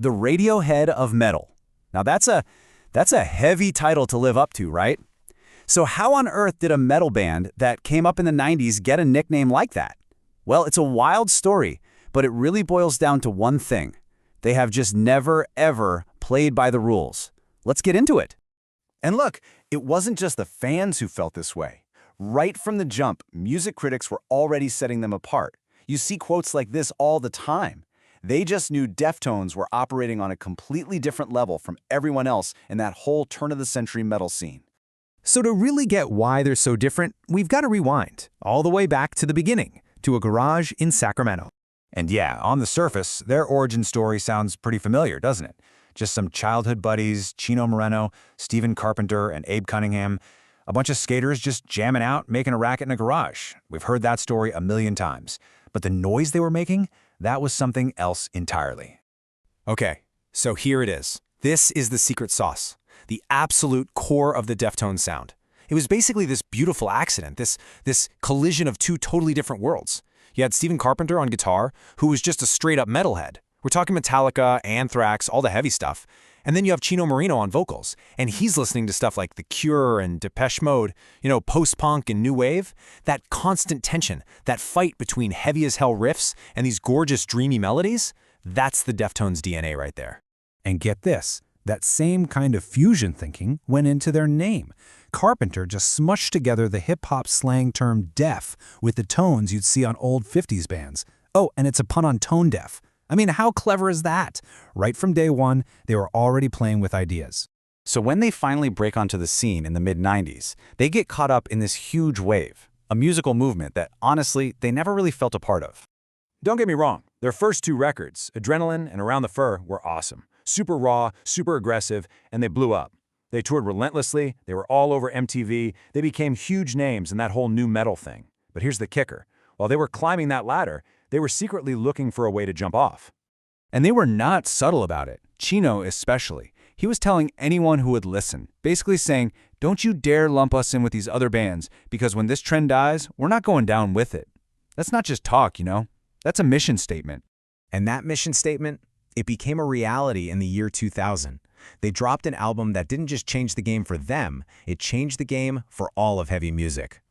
The Radiohead of metal. Now that's a heavy title to live up to, right? So how on earth did a metal band that came up in the 90s get a nickname like that? Well, it's a wild story, but it really boils down to one thing. They have just never, ever played by the rules. Let's get into it. And look, it wasn't just the fans who felt this way. Right from the jump, music critics were already setting them apart. You see quotes like this all the time. They just knew Deftones were operating on a completely different level from everyone else in that whole turn-of-the-century metal scene. So to really get why they're so different, we've got to rewind all the way back to the beginning, to a garage in Sacramento. And yeah, on the surface, their origin story sounds pretty familiar, doesn't it? Just some childhood buddies, Chino Moreno, Stephen Carpenter, and Abe Cunningham. A bunch of skaters just jamming out, making a racket in a garage. We've heard that story a million times. But the noise they were making, that was something else entirely. Okay, so here it is. This is the secret sauce, the absolute core of the Deftones sound. It was basically this beautiful accident, this collision of two totally different worlds. You had Stephen Carpenter on guitar, who was just a straight-up metalhead. We're talking Metallica, Anthrax, all the heavy stuff. And then you have Chino Moreno on vocals, and he's listening to stuff like The Cure and Depeche Mode, post-punk and new wave. That constant tension, that fight between heavy-as-hell riffs and these gorgeous, dreamy melodies, that's the Deftones DNA right there. And get this, that same kind of fusion thinking went into their name. Carpenter just smushed together the hip-hop slang term deaf with the tones you'd see on old 50s bands. Oh, and it's a pun on tone deaf. I mean, how clever is that? Right from day one, they were already playing with ideas. So when they finally break onto the scene in the mid-90s, they get caught up in this huge wave, a musical movement that, honestly, they never really felt a part of. Don't get me wrong, their first two records, Adrenaline and Around the Fur, were awesome. Super raw, super aggressive, and they blew up. They toured relentlessly, they were all over MTV, they became huge names in that whole new metal thing. But here's the kicker. While they were climbing that ladder, they were secretly looking for a way to jump off. And they were not subtle about it, Chino especially. He was telling anyone who would listen, basically saying, don't you dare lump us in with these other bands, because when this trend dies, we're not going down with it. That's not just talk, That's a mission statement. And that mission statement, it became a reality in the year 2000. They dropped an album that didn't just change the game for them, it changed the game for all of heavy music.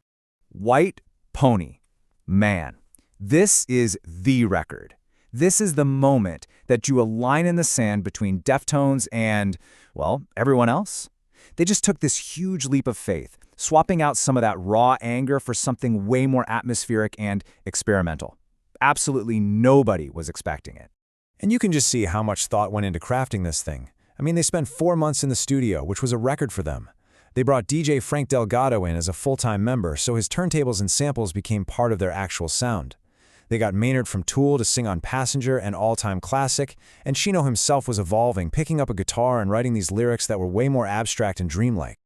White Pony. Man, this is the record. This is the moment that drew a line in the sand between Deftones and, well, everyone else. They just took this huge leap of faith, swapping out some of that raw anger for something way more atmospheric and experimental. Absolutely nobody was expecting it. And you can just see how much thought went into crafting this thing. I mean, they spent 4 months in the studio, which was a record for them. They brought DJ Frank Delgado in as a full-time member, so his turntables and samples became part of their actual sound. They got Maynard from Tool to sing on Passenger, an all-time classic, and Chino himself was evolving, picking up a guitar and writing these lyrics that were way more abstract and dreamlike.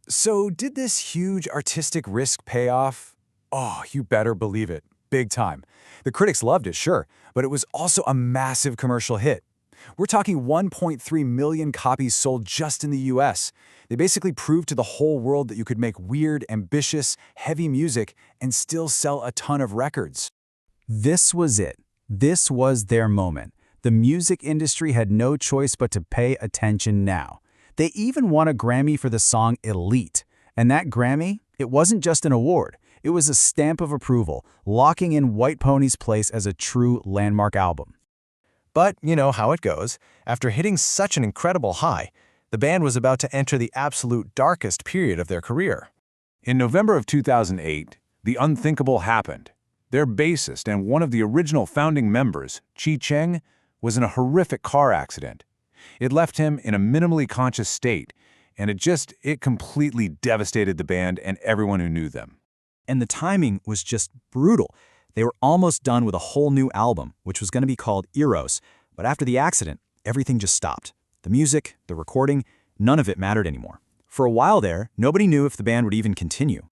So did this huge artistic risk pay off? Oh, you better believe it. Big time. The critics loved it, sure, but it was also a massive commercial hit. We're talking 1.3 million copies sold just in the US. They basically proved to the whole world that you could make weird, ambitious, heavy music and still sell a ton of records. This was it. This was their moment. The music industry had no choice but to pay attention now. They even won a Grammy for the song Elite. And that Grammy, it wasn't just an award. It was a stamp of approval, locking in White Pony's place as a true landmark album. But you know how it goes. After hitting such an incredible high, the band was about to enter the absolute darkest period of their career. In November of 2008, the unthinkable happened. Their bassist and one of the original founding members, Chi Cheng, was in a horrific car accident. It left him in a minimally conscious state, and it completely devastated the band and everyone who knew them. And the timing was just brutal. They were almost done with a whole new album, which was going to be called Eros, but after the accident, everything just stopped. The music, the recording, none of it mattered anymore. For a while there, nobody knew if the band would even continue.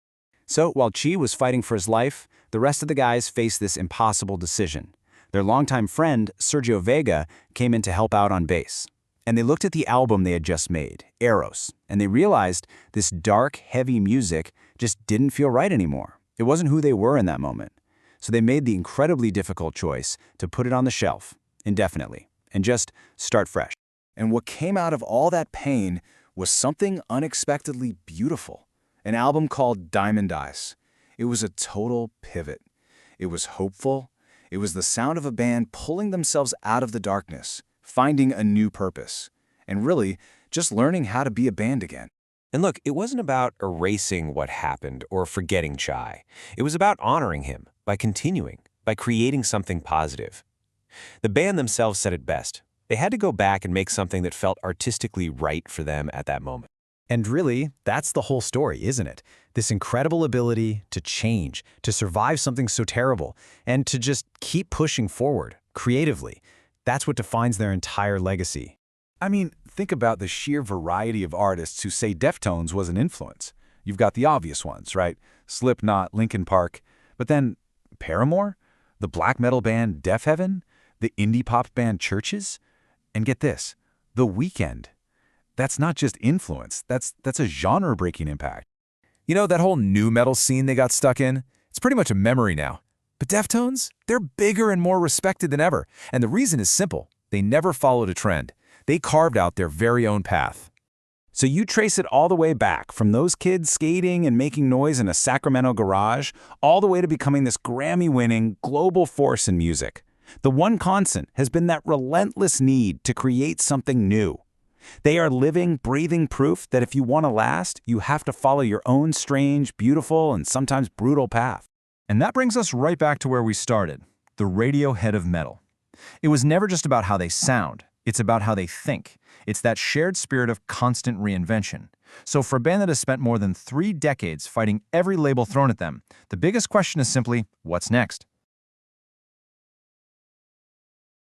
So while Chi was fighting for his life, the rest of the guys faced this impossible decision. Their longtime friend, Sergio Vega, came in to help out on bass. And they looked at the album they had just made, Eros, and they realized this dark, heavy music just didn't feel right anymore. It wasn't who they were in that moment. So they made the incredibly difficult choice to put it on the shelf, indefinitely. and just start fresh. And what came out of all that pain was something unexpectedly beautiful. An album called Diamond Eyes. It was a total pivot. It was hopeful. It was the sound of a band pulling themselves out of the darkness, finding a new purpose, and really just learning how to be a band again. And look, it wasn't about erasing what happened or forgetting Chi. It was about honoring him by continuing, by creating something positive. The band themselves said it best. They had to go back and make something that felt artistically right for them at that moment. And really, that's the whole story, isn't it? This incredible ability to change, to survive something so terrible, and to just keep pushing forward, creatively. That's what defines their entire legacy. I mean, think about the sheer variety of artists who say Deftones was an influence. You've got the obvious ones, right? Slipknot, Linkin Park. But then Paramore, the black metal band Def Heaven, the indie pop band Churches, and get this, The Weeknd. That's not just influence, that's a genre-breaking impact. You know, that whole new metal scene they got stuck in? It's pretty much a memory now. But Deftones, they're bigger and more respected than ever. And the reason is simple. They never followed a trend. They carved out their very own path. So you trace it all the way back, from those kids skating and making noise in a Sacramento garage, all the way to becoming this Grammy-winning global force in music. The one constant has been that relentless need to create something new. They are living, breathing proof that if you want to last, you have to follow your own strange, beautiful, and sometimes brutal path. And that brings us right back to where we started, the Radiohead of metal. It was never just about how they sound, it's about how they think. It's that shared spirit of constant reinvention. So for a band that has spent more than 3 decades fighting every label thrown at them, the biggest question is simply, what's next?